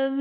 Good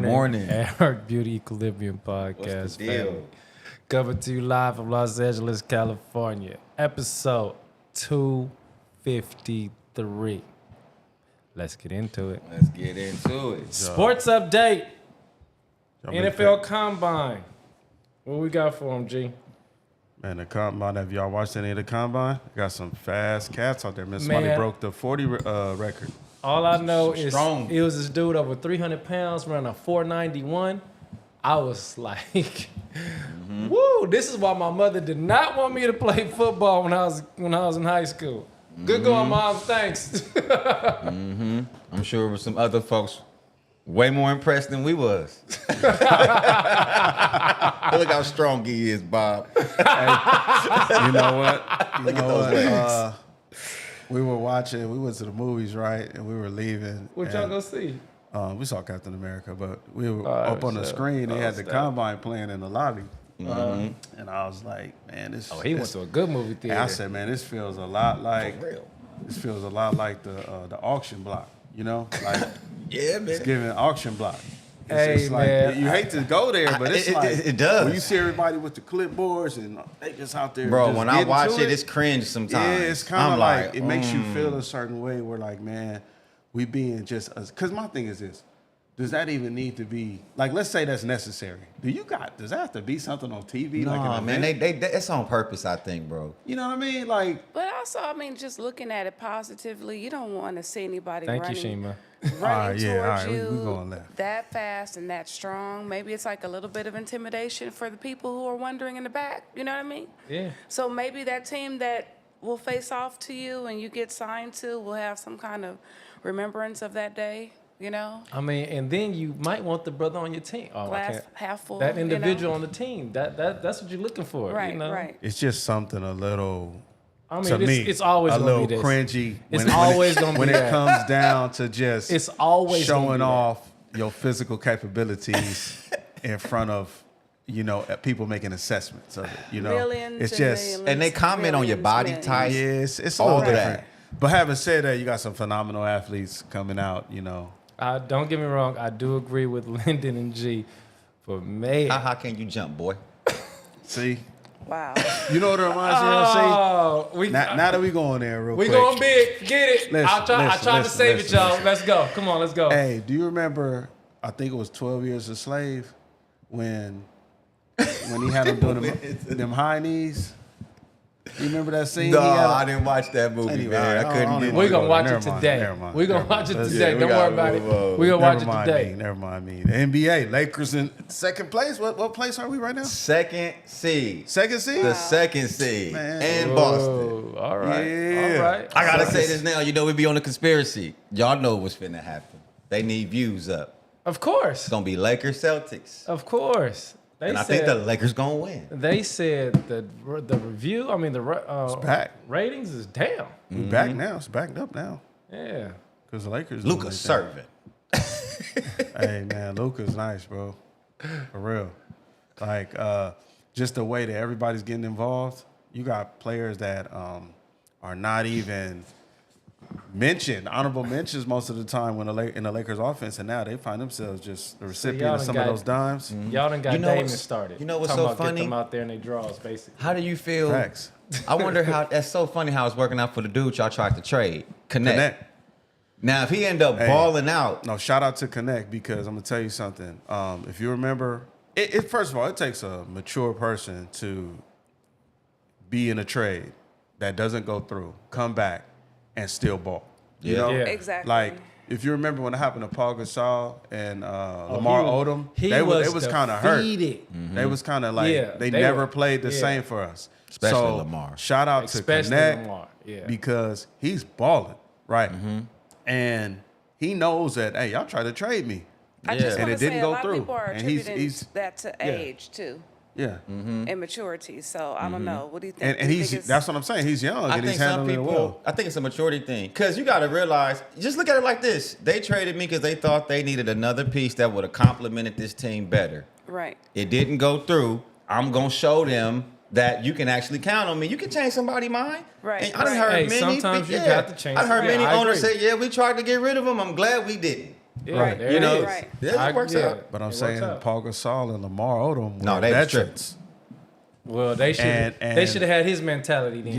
morning. Art Beauty Equilibrium Podcast. Family. Coming to you live from Los Angeles, California. Episode 253. Let's get into it. Sports update. NFL Combine. What we got for them, G? Man, the Combine, have y'all watched any of the Combine? Got some fast cats out there. Man, somebody broke the 40 record. All I know is it was this dude over 300 pounds running a 491. I was like, woo, this is why my mother did not want me to play football when I was in high school. Good going, Mom. Thanks. I'm sure there were some other folks way more impressed than we was. Look how strong he is, Bob. Hey, you know what? Look at those legs. We went to the movies, right? And we were leaving. What y'all go see? We saw Captain America, but we were up on the screen. They had the Combine playing in the lobby. And I was like, man, this. Oh, he went to a good movie theater. And I said, man, this feels a lot like. This feels a lot like the auction block. You know, like yeah, man. It's giving auction block. It's man, like, you hate to go there, but it does. When you see everybody with the clipboards and they just out there. Bro, when I watch it, it's cringe sometimes. Yeah, it's kind of like it makes you feel a certain way. Where like, man, we being just us. Because my thing is this: does that even need to be like? Let's say that's necessary. Does that have to be something on TV? No, like man, it's on purpose. I think, bro. You know what I mean? Like, but also, I mean, just looking at it positively, you don't want to see anybody Thank running you, Shima. towards you we going left. That fast and that strong. Maybe it's like a little bit of intimidation for the people who are wondering in the back. You know what I mean? Yeah. So maybe that team that will face off to you and you get signed to will have some kind of remembrance of that day. You know? I mean, and then you might want the brother on your team. Oh, glass half full. That individual on the team. That's what you're looking for. Right, you know? right. It's just something a little. I mean, to me, it's always a gonna little be this. cringy. It's always gonna be when that. it comes down to just. It's always showing off your physical capabilities in front of, people making assessments of it. Millions it's just and they comment on your body type. Yes, it's all all of different. that. But having said that, you got some phenomenal athletes coming out. Don't get me wrong. I do agree with Lyndon and G. But man, How can you jump, boy? See. Wow. You know what it reminds me of? See, now that we going there real quick. We going big. Get it. I tried to save it, y'all. Let's go. Come on, let's go. Hey, do you remember, I think it was 12 Years a Slave, when he had them doing them high knees? You remember that scene? No, I didn't watch that movie, Anyway, man. I couldn't get We're going to watch Never it mind, today. never mind, We're going never to watch it mind. today. Yeah, Don't worry about it. We're going to watch it today. Never mind me. The NBA, Lakers in second place. What place are we right now? Second seed. Second seed? The second seed. Man. And Boston. Oh, all right. Yeah. All right. I gotta say this now. We be on the conspiracy. Y'all know what's finna happen. They need views up. Of course. It's gonna be Lakers Celtics. Of course. I think the Lakers gonna win. They said the review, back. ratings is down. We back now. It's backed up now. Yeah. Because the Lakers. Luka's serving. Hey, man, Luka's nice, bro. For real. Like, just the way that everybody's getting involved. You got players that are not even mentioned, honorable mentions most of the time in the Lakers offense, and now they find themselves just the recipient of some of those dimes. Y'all done got Damon started. You know what's Talking so about funny? Get them out there and they draws, basically. How do you feel? Facts. I wonder how that's so funny how it's working out for the dude y'all tried to trade. Connect. Now, if he end up balling out. No, shout out to Connect, because I'm going to tell you something. If you remember, first of all, it takes a mature person to be in a trade that doesn't go through, come back, and still ball. You know? Yeah. Exactly. Like, if you remember when it happened to Paul Gasol and Lamar Odom, it was kind of hurt. defeated. They was kind of like, they never played the same for us. Especially Lamar. Shout out to Especially Connect. Lamar. because he's balling, right? And he knows that, hey, y'all try to trade me. I just And want it to say didn't a go lot through. of people are And attributing that to age too. Yeah. And maturity. So I don't know. What do you think? And that's what I'm saying. He's young and he's handling it well. I think it's a maturity thing. Because you got to realize, just look at it like this. They traded me because they thought they needed another piece that would have complemented this team better. Right. It didn't go through. I'm going to show them that you can actually count on me. You can change somebody's mind. Right. And I done heard many. Sometimes you got to change. I heard many I owners agree. say, yeah, we tried to get rid of him. I'm glad we didn't. Yeah, Right. there You it know, is. Right. it works out. But I'm It saying works out. Paul Gasol and Lamar Odom No, were they was veterans. Well, they should And- they should have had his mentality then.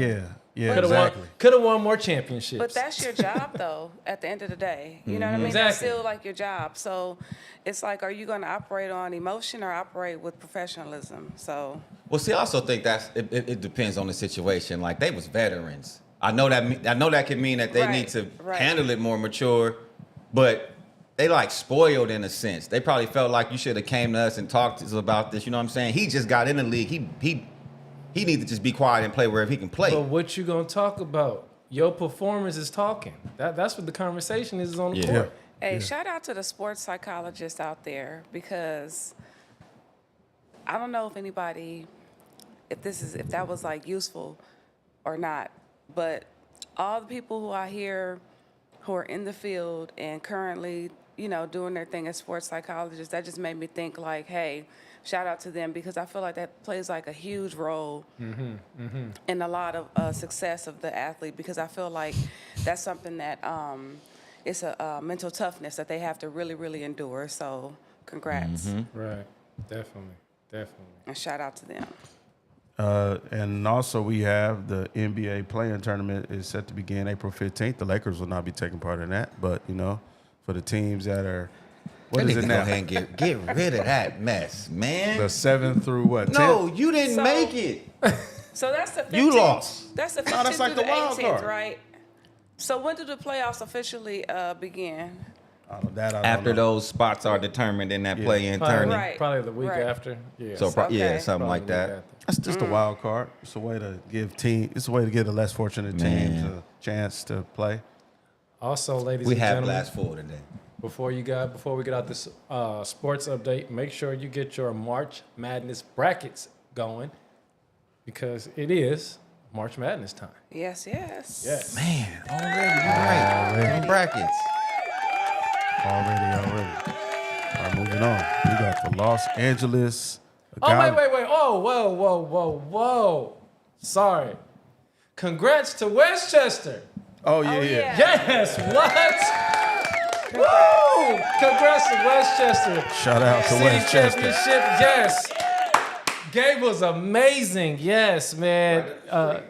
Yeah, Could have exactly. won more championships. But that's your job, though, at the end of the day. You know what I mean? That's Exactly. still like your job. So it's like, are you going to operate on emotion or operate with professionalism? So, Well, see, I also think it depends on the situation. Like, they was veterans. I know that can mean that they Right, need to right. handle it more mature, but they like spoiled in a sense. They probably felt like you should have came to us and talked to us about this. You know what I'm saying? He just got in the league. He needs to just be quiet and play wherever he can play. But what you gonna talk about? Your performance is talking. That's what the conversation is on the Yeah. court. hey, shout out to the sports psychologists out there, because I don't know if that was like useful or not, but all the people who I hear who are in the field and currently, doing their thing as sports psychologists, that just made me think like, hey, shout out to them, because I feel like that plays like a huge role in a lot of success of the athlete, because I feel like that's something that it's a mental toughness that they have to really, really endure. So congrats. Right. Definitely. And shout out to them. And also we have the NBA play-in tournament is set to begin April 15th. The Lakers will not be taking part in that, but for the teams that are, what They is need it to now? Go ahead and get rid of that mess, man. The 7th through what? No, 10th? you didn't So- make it. So that's the 15th. You lost. That's the 15th No, that's like through the wild 18th, card. right? So when do the playoffs officially begin? I don't After know. those spots are determined in that Yeah. play-in Probably, tournament. Right. probably the week Right. after. Yeah. So, Okay. yeah, something Probably like the week that. after. That's just a wild card. It's a way to give the less fortunate teams Man. a chance to play. Also, ladies We and have gentlemen, glass full today. before we get out this sports update, make sure you get your March Madness brackets going, because it is March Madness time. Yes. Yes. Man, already, you're right. Them brackets. Already. All right, moving on. We got the Los Angeles. Oh, Agave- wait. Oh, whoa. Sorry. Congrats to Westchester. Oh, yeah. Yes, what? Woo! Congrats to Westchester. Shout out to City Westchester. championship, yes. Gabe was amazing, yes, man. A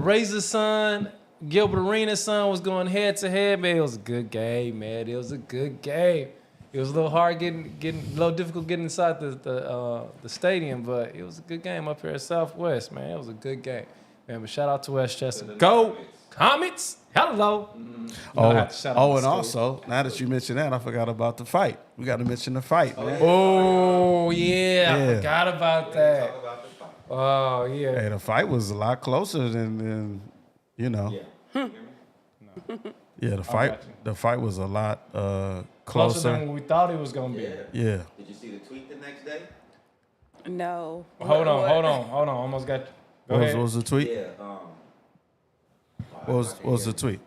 Razor's son, Gilbert Arenas' son was going head to head, man. It was a good game, man. It was a good game. It was a little hard getting a little difficult getting inside the stadium, but it was a good game up here at Southwest, man. It was a good game, man. But shout out to Westchester. Go Comets! Hello. I have to shout out Oh, my and school. also, now that you mentioned that, I forgot about the fight. We got to mention the fight, man. Oh yeah, I Yeah. forgot about that. Oh yeah. Hey, the fight was a lot closer than Yeah, the fight was a lot Closer closer. than we thought it was gonna be. Yeah. Did you see the tweet the next day? No. Hold on. Almost got you. Go What ahead. was the tweet? Yeah. What was the tweet?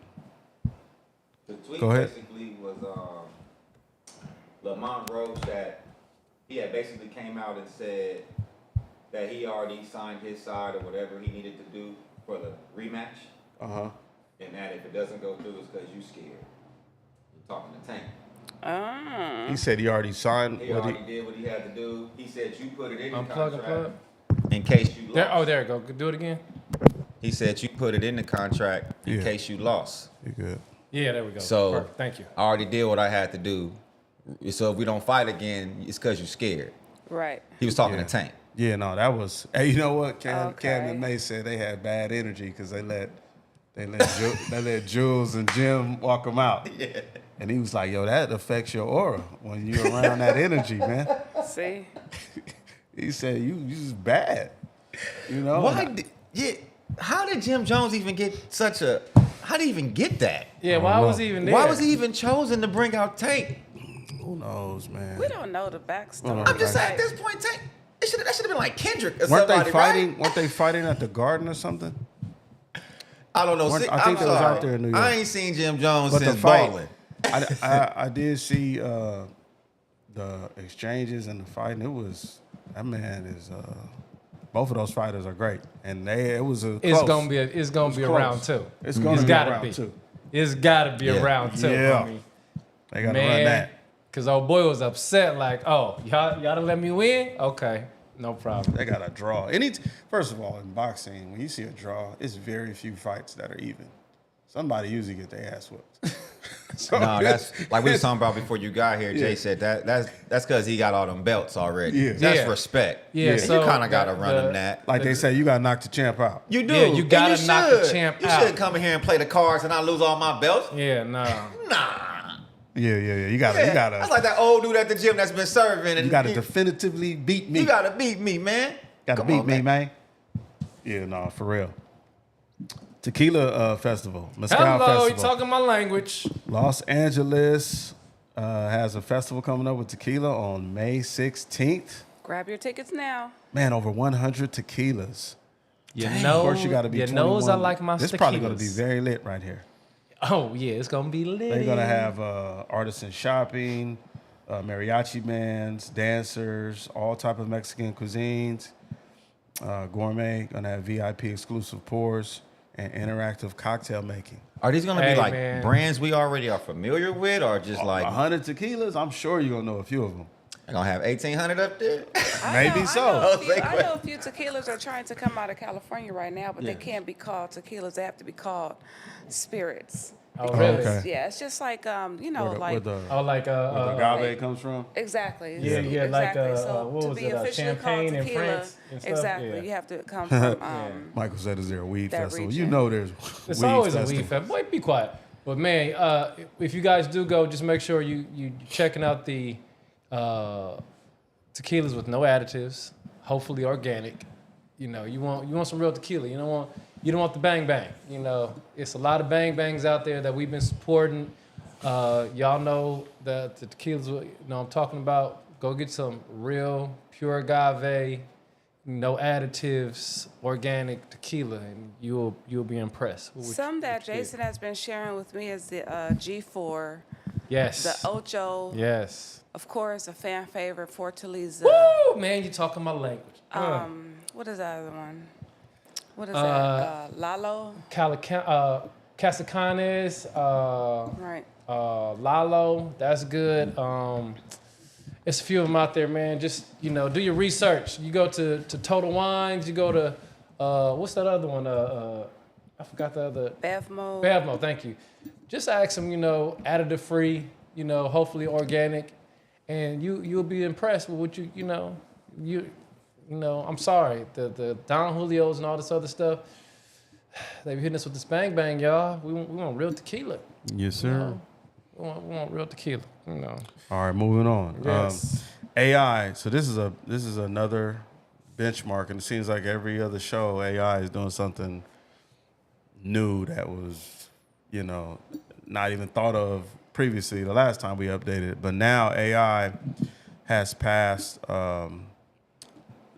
The tweet Go ahead. basically was Lamont Roach that he had basically came out and said that he already signed his side or whatever he needed to do for the rematch, Uh-huh. and that if it doesn't go through, it's because you scared. You're talking to Tank. He said he already signed He already did what he had to do. He said you put it in the Unplug. contract in case you lost. There it go. Do it again. He said you put it in the contract in Yeah. case you lost. You good. Yeah, there we go. So Perfect. Thank you. I already did what I had to do. So if we don't fight again, it's because you're scared. Right. He was talking Yeah. to Tank. Yeah, no, that was. Hey, you know what? Cam Okay. and May said they had bad energy because they let Jules and Jim walk them out. Yeah. And he was like, "Yo, that affects your aura when you're around that energy, man." See? He said, "You just bad." You know? Why? Yeah. how did Jim Jones even get such a? How did he even get that? Yeah, why was he even there? Why was he even chosen to bring out tape? Who knows, man? We don't know the backstory. I'm just saying at this point, tape. That should have been like Kendrick or Weren't somebody, they fighting? right? Weren't they fighting at the Garden or something? I don't know. I See, think I'm they was sorry. out there in New York. I ain't seen Jim Jones But the since fight, Ballin'. I did see the exchanges and the fighting. It was that man is. Both of those fighters are great, and it was a. It's close. gonna be a close. round two. It's gonna It's be gotta a round be. two. It's gotta be a round two. Yeah. Homie. They gotta run that. Cause old boy was upset. Like, oh, y'all done let me win? Okay, no problem. They got to draw. First of all, in boxing, when you see a draw, it's very few fights that are even. Somebody usually get their ass whooped. So No, that's like we was talking about before you got here. Jay said that's because he got all them belts already. Yeah. That's Yeah. respect. Yeah, And so you kind of got to run him that. like they say, you got to knock the champ out. You do. Yeah, you And gotta knock the should. champ You out. shouldn't come in here and play the cards and I lose all my belts. Yeah, no. Nah. Yeah. You got Yeah. to. That's like that old dude at the gym that's been serving. And You got to definitively beat me. You got to beat me, man. Got to Come beat on, me, man. Yeah, no, for real. Tequila Festival, Mezcal Hello, Festival. you talking my language. Los Angeles has a festival coming up with tequila on May 16th. Grab your tickets now. Man, over 100 tequilas. You Of know, course, you got to be you 21. knows I like my This is probably going to be tequilas. very lit right here. Oh yeah, it's gonna be lit. They're going to have artisan shopping, mariachi bands, dancers, all type of Mexican cuisines, gourmet, going to have VIP exclusive pours, and interactive cocktail making. Are these going to Hey, be like man. brands we already are familiar with or just like 100 tequilas, I'm sure you're going to know a few of them. they're going to have 1,800 up there? Maybe so. I know a few tequilas are trying to come out of California right now, but they can't be called tequilas. They have to be called spirits. Oh, Because, really? okay. Yeah, it's just like Where the Oh, like agave comes from? exactly. Yeah, yeah, like, exactly. So what to was be it, officially champagne called in tequila, France and stuff? exactly. Yeah. You have to come from. Michael said, "Is there a weed that festival?" region. You know, there's It's weed always festival. a weed fest. Boy, be quiet. But man, if you guys do go, just make sure you checking out the tequilas with no additives, hopefully organic. You know, you want some real tequila. You don't want the bang bang. You know, it's a lot of bang bangs out there that we've been supporting. Y'all know that the tequilas, I'm talking about. Go get some real pure agave, no additives, organic tequila, and you'll be impressed. with Some what that you get. Jason has been sharing with me is the G4, Yes. the Ocho, Yes. of course, a fan favorite, Fortaleza. Woo, man, you talking my language. What is that other one? What is that? Lalo? Casacanes, Right. Lalo, that's good. It's a few of them out there, man. Just, do your research. You go to Total Wines, you go to, what's that other one? I forgot the other. Bevmo. Bevmo, thank you. Just ask them, additive free, hopefully organic, and you'll be impressed with what I'm sorry, the Don Julios and all this other stuff, they be hitting us with this bang bang, y'all. We want real tequila. Yes, sir. We want real tequila, All right, moving on. Yes. AI. So this is another benchmark, and it seems like every other show, AI is doing something new that was, not even thought of previously. The last time we updated, but now AI has passed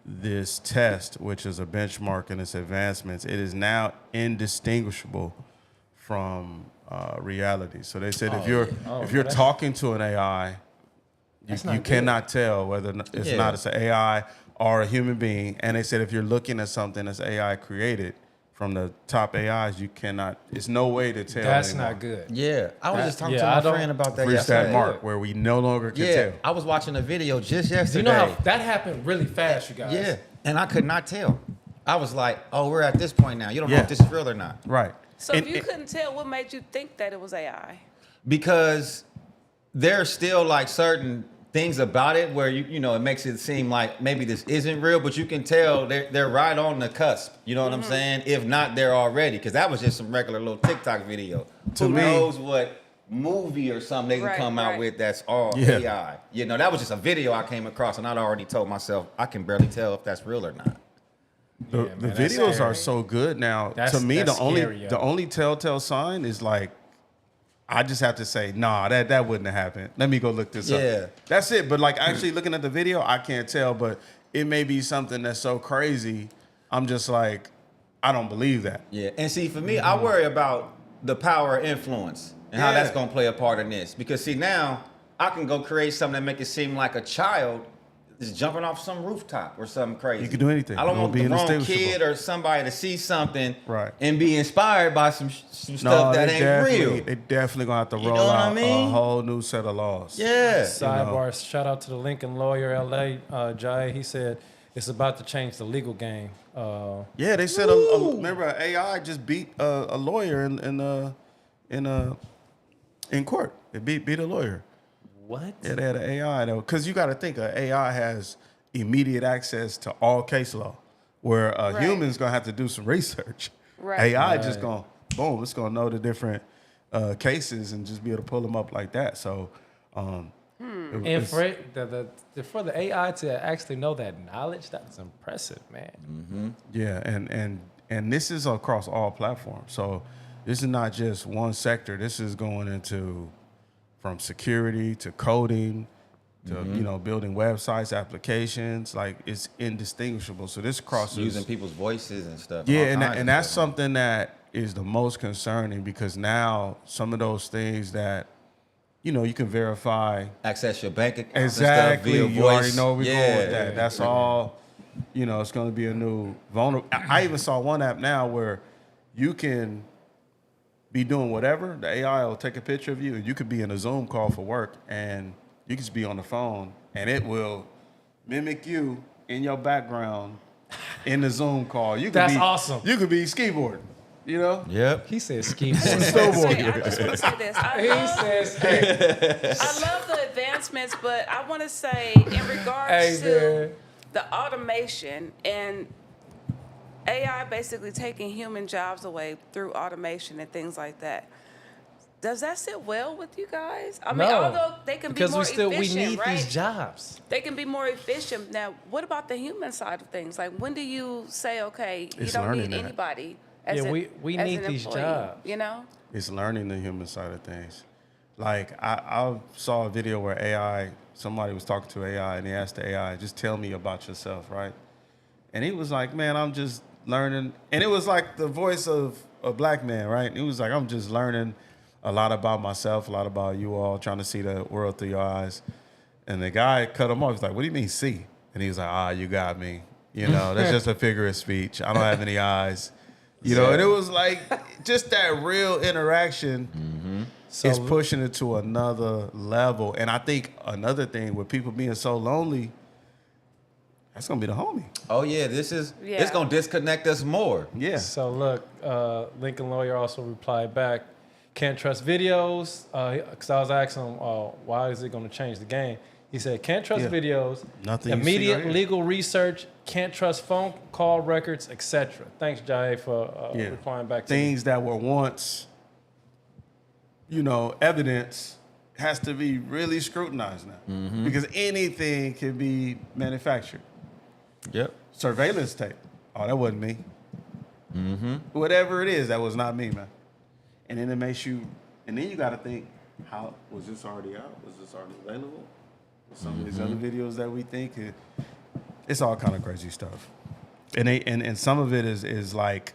this test, which is a benchmark in its advancements. It is now indistinguishable from reality. So they said if you're talking to an AI, you cannot tell whether it's an AI or a human being. And they said if you're looking at something that's AI created from the top AIs, you cannot. It's no way to tell. That's anymore. not good. Yeah. I was just talking yeah, to I my don't- friend about that Reach yesterday. that mark where we no longer can Yeah. tell. I was watching a video just yesterday. You know how that happened really fast, you guys. Yeah. And I could not tell. I was like, oh, we're at this point now. You don't know Yeah. if this is real or not. Right. So And- if you couldn't tell, what made you think that it was AI? Because there's still like certain things about it where it makes it seem like maybe this isn't real, but you can tell they're right on the cusp. You know what I'm saying? If not, they're already. Because that was just some regular little TikTok video. To Who me- knows what movie or something they can Right, come out right. with that's all Yeah. AI. That was just a video I came across, and I'd already told myself I can barely tell if that's real or not. The man, that's videos scary. are so good now. That's- to me, that's the only scary, yo. the only telltale sign is like, I just have to say, nah, that wouldn't have happened. Let me go look this Yeah. up. That's it. But like actually looking at the video, I can't tell. But it may be something that's so crazy. I'm just like, I don't believe that. Yeah, and see, for me, I worry about the power of influence and how Yeah. that's gonna play a part in this. Because see, now I can go create something that make it seem like a child is jumping off some rooftop or something crazy. You can do anything. I don't It want won't be the wrong indistinguishable. kid or somebody to see something Right. and be inspired by some stuff that ain't real. They definitely gonna have to You roll know what I out mean? a whole new set of laws. Yeah. Sidebar, shout out to the Lincoln lawyer, LA, Jai. He said it's about to change the legal game. Yeah, they said remember an AI just beat a lawyer in court. It beat a lawyer. What? Yeah, they had an AI though, because you got to think an AI has immediate access to all case law, where a Right. human's gonna have to do some research. Right. AI just gonna boom, it's gonna know the different cases and just be able to pull them up like that. So, And it's- for the AI to actually know that knowledge, that's impressive, man. yeah, and this is across all platforms. So this is not just one sector. This is going into from security to coding to building websites, applications. Like it's indistinguishable. So this crosses Using people's voices and stuff. Yeah, all and kinds of that's stuff. something that is the most concerning because now some of those things that you can verify Access your bank account. exactly. And stuff via You already voice. know where we're going with Yeah. that. That's all. It's going to be a new vulnerable. I even saw one app now where you can be doing whatever. The AI will take a picture of you. You could be in a Zoom call for work, and you could just be on the phone, and it will mimic you in your background in the Zoom call. You could That's be, awesome. You could be skateboarding. Yep. He said ski board. Say, I just want to say this. He says, hey, I love the advancements, but I want to say in regards to man. the automation and AI basically taking human jobs away through automation and things like that. Does that sit well with you guys? I mean, No, although they can be because more we efficient, need right? these jobs. They can be more efficient. Now, what about the human side of things? Like, when do you say, okay, you It's don't learning need that. anybody as Yeah, an, we as need an these employee, jobs. You know? It's learning the human side of things. Like I saw a video where somebody was talking to AI and they asked the AI, just tell me about yourself, right? And he was like, man, I'm just learning. And it was like the voice of a black man, right? And he was like, I'm just learning a lot about myself, a lot about you all, trying to see the world through your eyes. And the guy cut him off. He's like, what do you mean see? And he was like, you got me. That's just a figure of speech. I don't have any eyes. And it was like just that real interaction is pushing it to another level. And I think another thing with people being so lonely, that's gonna be the homie. Oh yeah, it's Yeah. gonna disconnect us more. Yeah. So look, Lincoln lawyer also replied back, can't trust videos. Because I was asking him, why is it going to change the game? He said, can't trust Yeah. videos. Nothing you see Immediate right here. legal research. Can't trust phone call records, etc. Thanks, Jai, for replying back to me. Things that were once, evidence has to be really scrutinized now because anything can be manufactured. Yep. Surveillance tape. Oh, that wasn't me. Whatever it is, that was not me, man. And then it makes you, and then you got to think, how was this already out? Was this already available? Some of these other videos that we think, it's all kind of crazy stuff. And some of it is like,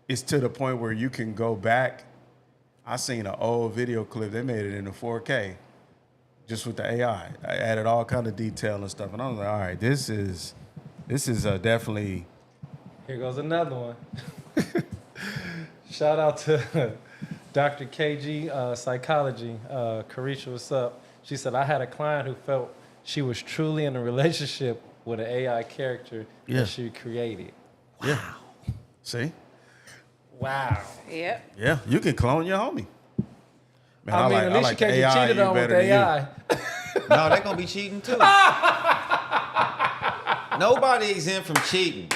it's to the point where you can go back. I seen an old video clip. They made it into 4K just with the AI. I added all kind of detail and stuff. And I was like, all right, this is definitely. Here goes another one. Shout out to Dr. KG Psychology. Carisha, what's up? She said, I had a client who felt she was truly in a relationship with an AI character Yeah. that she created. Yeah. See? Wow. Yep. Yeah, you can clone your homie. Man, I mean, at least you can't get cheated you on with better than you. AI. No, they're gonna be cheating too. Nobody's exempt from cheating.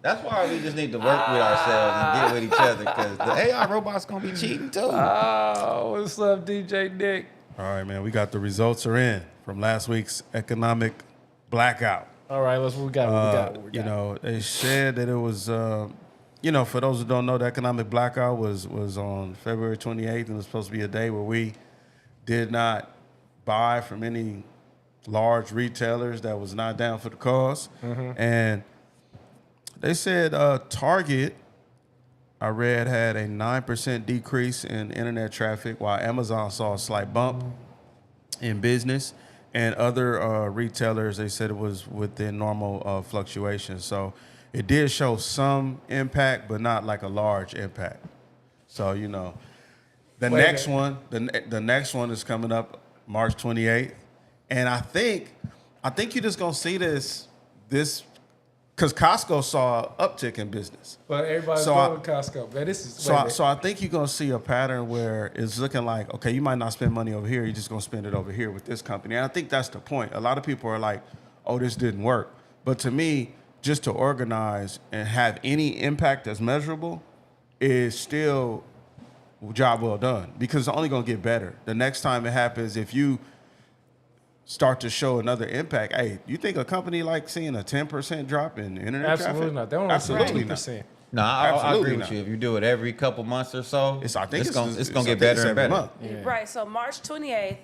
That's why we just need to work with ourselves and get with each other, because the AI robot's gonna be cheating too. Oh, what's up, DJ Nick? All right, man. We got the results are in from last week's economic blackout. All right, what we got. You know, they said that it was, you know, for those who don't know, the economic blackout was on February 28th, and it was supposed to be a day where we did not buy from any large retailers that was not down for the cause. And they said Target, I read, had a 9% decrease in internet traffic, while Amazon saw a slight bump in business. And other retailers, they said it was within normal fluctuations. So it did show some impact, but not like a large impact. So, you know, the next one is coming up March 28th. And I think you're just going to see this because Costco saw an uptick in business. But everybody's going with Costco. Man, So I think you're going to see a pattern where it's looking like, okay, you might not spend money over here. You're just going to spend it over here with this company. And I think that's the point. A lot of people are like, oh, this didn't work. But to me, just to organize and have any impact that's measurable is still job well done, because it's only going to get better. The next time it happens, if you start to show another impact, hey, you think a company like seeing a 10% drop in internet traffic? Absolutely not. They don't Absolutely 20%. No, I agree with not. you. If you do it every couple months or so, I think it's gonna I get think better it's and every better. month. Yeah. Right. So March 28th,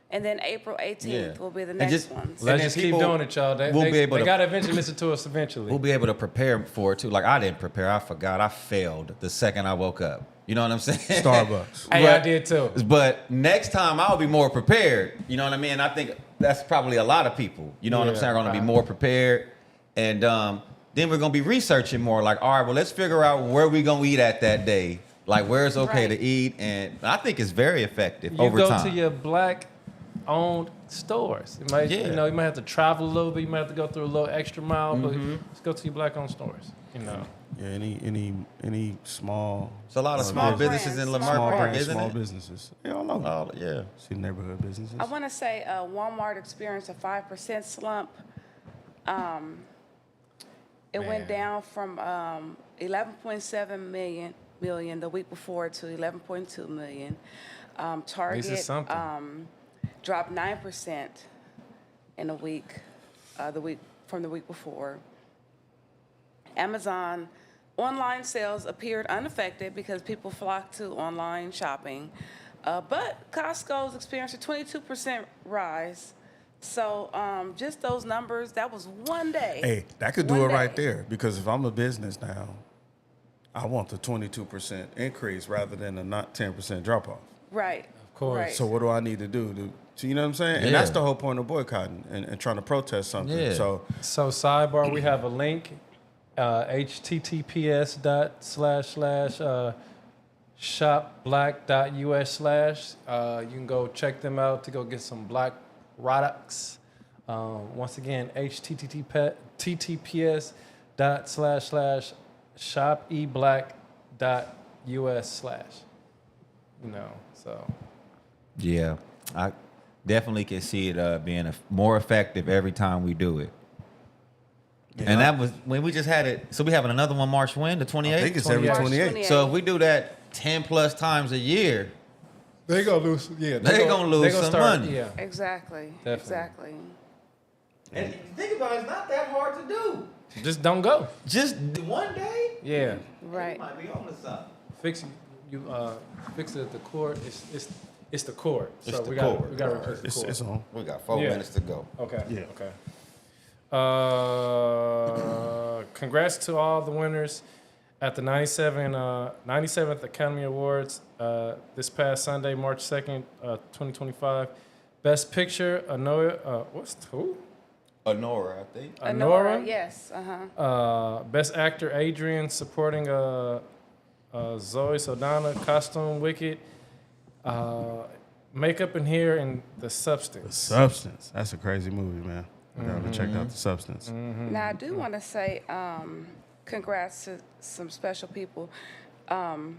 and then April 18th Yeah. will be the And next just- ones. Let's then just keep people doing it, y'all. will be able they to- got to eventually listen to us eventually. We'll be able to prepare for it too. Like I didn't prepare. I forgot. I failed the second I woke up. You know what I'm saying? Starbucks. Hey, I did too. But next time I'll be more prepared. You know what I mean? I think that's probably a lot of people. You know what I'm Yeah, saying? Are going to be right. more prepared. And then we're going to be researching more. Like, all right, well, let's figure out where we going to eat at that day. Like, where it's okay Right. to eat. And I think it's very effective You over go time. to your black-owned stores. It might, Yeah. you know, you might have to travel a little bit. You might have to go through a little extra mile, but Mm-hmm. just go to your black-owned stores. You know. Yeah, any small. It's a lot of small businesses in Lamar Small Park, brands, isn't small it? businesses. Yeah, all over. Yeah. See neighborhood businesses. I want to say Walmart experienced a 5% slump. It went down from 11.7 million the week before to 11.2 million. Target something. dropped 9% in a week, from the week before. Amazon online sales appeared unaffected because people flocked to online shopping. But Costco's experienced a 22% rise. So just those numbers, that was one day. Hey, that could do One it right day. there, because if I'm a business now, I want the 22% increase rather than a not 10% drop off. Right. Of course. Right. So what do I need to do? You know what I'm saying? And Yeah. that's the whole point of boycotting and trying to protest something. Yeah. So So sidebar, we have a link, https://shopblack.us/. You can go check them out to go get some black products. Once again, https://shopeblack.us/. You know, so. Yeah. I definitely can see it being more effective every time we do it. And that was when we just had it. So we having another one March when? The 28th? I think it's every March 28. So if we do that 10 plus times a year, They gonna lose. Yeah, They gonna lose some money. Yeah, Exactly. Definitely. Exactly. and think about it, it's not that hard to do. just don't go. Just one day, Yeah, Right. you might be on to something. fix it at the court. It's the court. It's So the we got court. to replace the court. It's on. We got 4 Yeah. minutes to go. Okay. Yeah. Okay. Congrats to all the winners at the 97th Academy Awards this past Sunday, March 2nd, 2025. Best Picture, who? Honora, I think. Honora? Yes. Uh-huh. Best Actor, Adrian, supporting Zoe Saldana, costume, Wicked, makeup in here, and The Substance. Substance. That's a crazy movie, man. I gotta check out The Substance. Now, I do want to say congrats to some special people. In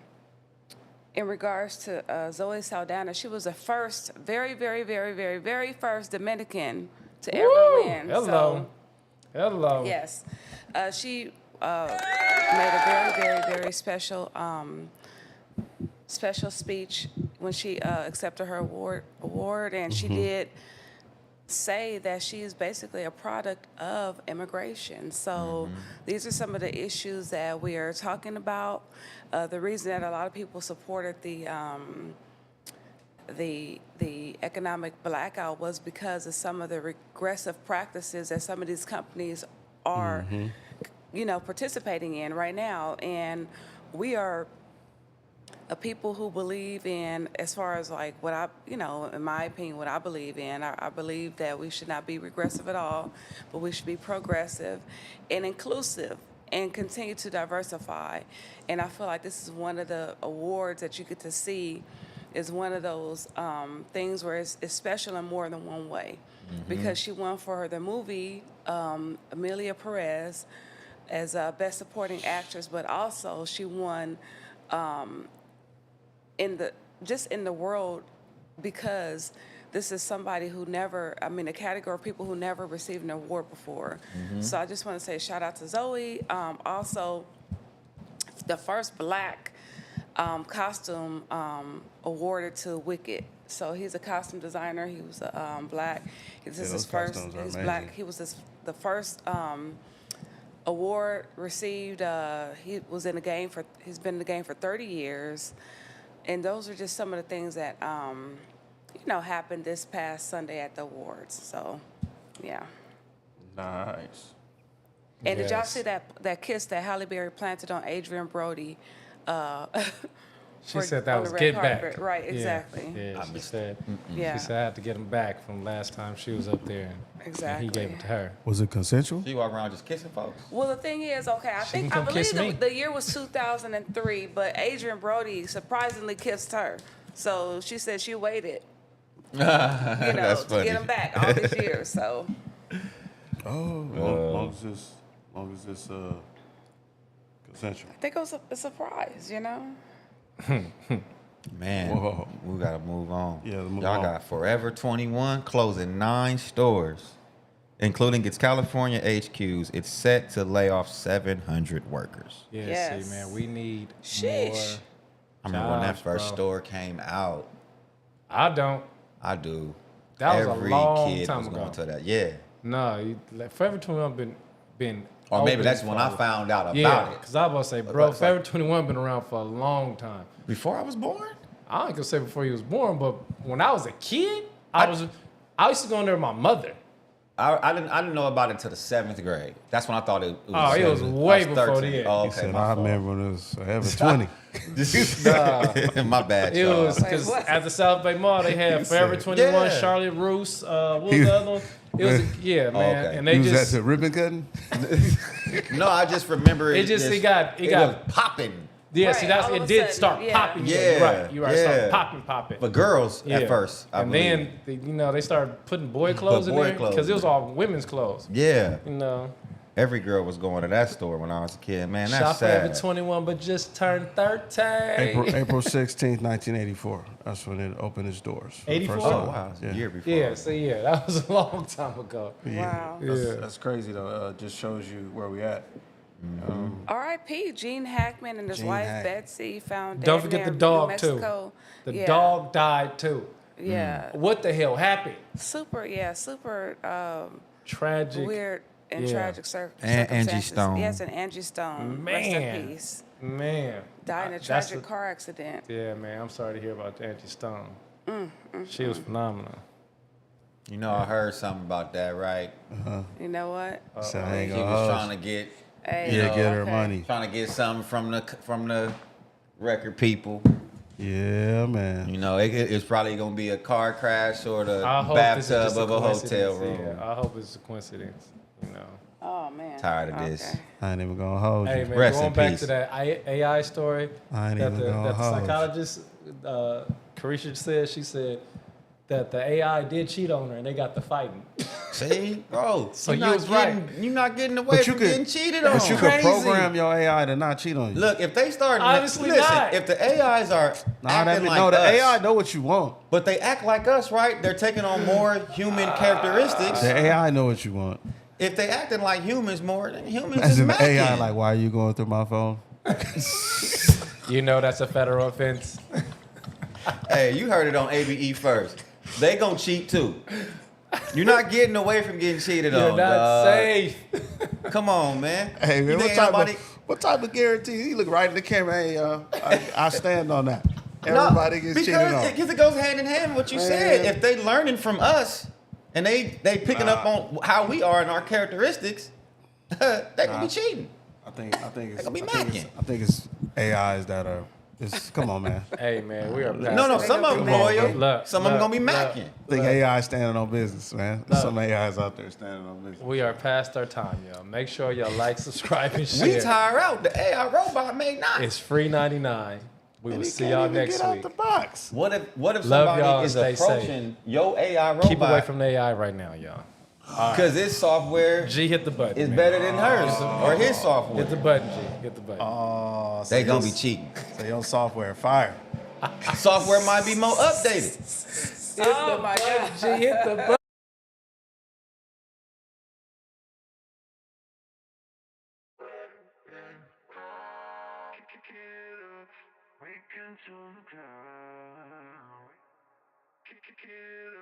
regards to Zoe Saldana, she was the first, very, very, very, very, very first Dominican to ever Woo! win. Hello. Hello. Yes. She made a very, very, very special special speech when she accepted her award, and she did say that she is basically a product of immigration. So these are some of the issues that we are talking about. The reason that a lot of people supported the economic blackout was because of some of the regressive practices that some of these companies are, participating in right now. And we are a people who believe in, as far as like what I, in my opinion, what I believe in, I believe that we should not be regressive at all, but we should be progressive and inclusive and continue to diversify. And I feel like this is one of the awards that you get to see is one of those things where it's special in more than one way. Because she won for the movie, Amelia Perez, as Best Supporting Actress, but also she won in the world, because this is somebody who never, a category of people who never received an award before. So I just want to say shout out to Zoe. Also, the first black costume awarded to Wicked. So he's a costume designer. He was black. This is his first. He's black. He was the first award received. He was in the game for. He's been in the game for 30 years. And those are just some of the things that, happened this past Sunday at the awards. So, yeah. Nice. And did y'all see that kiss that Halle Berry planted on Adrian Brody? She said that was get back. Right, exactly. Yeah, she said. Yeah. She said I had to get him back from last time she was up there. Exactly. And he gave it to her. Was it consensual? She walk around just kissing folks. Well, the thing is, okay, I believe the year was 2003, but Adrian Brody surprisingly kissed her. So she said she waited, That's to funny. get him back all these years. So. Oh, long as this consensual. I think it was a surprise, Man, Whoa. we gotta move on. Yeah, move Y'all on. got Forever 21 closing 9 stores, including its California HQs. It's set to lay off 700 workers. Yeah, Yes. see, man, we need Sheesh. more. I remember when that Jobs, first bro. store came out. I don't. I do. That was a Every long kid time was ago. going to that. Yeah. No, Forever 21 been. Or maybe open that's when I for- found out about Yeah, it. because I was about to say, bro, That's Forever like- 21 been around for a long time. Before I was born? I ain't gonna say before he was born, but when I was a kid, I used to go in there with my mother. I didn't know about it until the 7th grade. That's when I thought it was. Oh, it was way before 13. then. Oh, He okay. said, My I fault. remember when it was Forever 20. My bad, It y'all. was because what? at the South Bay Mall they had Forever 21, Yeah. Charlotte Roos, what was the other one? It was man, okay. and He they was just at the ribbon cutting? No, I just remember it it got was popping. yeah. Right, See, that's all of it a did sudden, start yeah. popping. Yeah, You're right. You're right. It yeah. started popping. For girls Yeah. at first, I and believe. then they started putting boy clothes in boy there clothes because it in was there. all women's clothes. Yeah. Every Every girl was going to that store when I was a kid. Man, that's shop sad. Forever 21, but just turned 13. April 16th, 1984. That's when it opened its doors. for the 84? first Oh, time. wow. It's Yeah. a year before. Yeah, so yeah, that was a long time ago. Wow. That's crazy, though. Just shows you where we at. R.I.P. Gene Hackman and his Gene wife Hack. Betsy found Don't dead forget near the New dog, too. Mexico. The Yeah. dog died too. Yeah. What the hell happened? Super Tragic. weird and Yeah. tragic And Angie circumstances. Stone. Yes, and Angie Stone. Rest Man. in peace. Man. Died in a That's tragic car accident. Yeah, man. I'm sorry to hear about Angie Stone. She was phenomenal. You know, I heard something about that, right? You know what? So I ain't He gonna was hold trying you. to get Hey, Yeah, get her okay. money. trying to get something from the record people. Yeah, man. You know, it's probably gonna be a car crash or the I hope this is bathtub just of a hotel coincidence. room. Yeah, I hope it's a coincidence. Oh, man. Tired of this. I ain't even gonna hold you. Hey, man, Rest going in back peace. to that AI story I ain't that even the gonna hold you. psychologist, Carisha said, she said that the AI did cheat on her and they got to fighting. See, bro. So you're you not was right. You're not getting away from getting cheated on. But you could Crazy. program your AI to not cheat on you. Look, if they start, Obviously listen, not. if the AIs are acting like the us, AI know what you want. but they act like us, right? They're taking on more human characteristics. The AI know what you want. If they acting like humans more, then humans As is in the macking. AI, like, why are you going through my phone? You know that's a federal offense. Hey, you heard it on ABE first. They gonna cheat too. You're not getting away from getting cheated You're on, not dog. safe. Come on, man. Hey, man, You what think type, nobody- what type of guarantee? He look right in the camera. Hey, I stand on that. Everybody gets cheated on. Because it goes hand in hand with what you said. If they learning from us and they picking up on how we are and our characteristics, they gonna be cheating. I think it's. gonna be I think it's AIs that are. Come on, man. Hey man, we are past No, that. some of them Come on, loyal. Look, Some of them look, gonna be look. macking. I think AI is standing on business, man. There's some AIs out there standing on business. We are past our time, y'all. Make sure y'all like, subscribe, and We share. tire out. The AI robot may not. It's free 99. We will see y'all next Get out week. the box. What if Love somebody y'all, is stay approaching your AI robot? Keep away from the AI right now, y'all. Because this software G, hit the button. is man. better than hers or his software. Hit the button, G. Hit the button. Oh, They gonna be cheating. So your software fire. Software might be more updated. Oh my God. G, hit the button. We can turn the ground. Kick it up.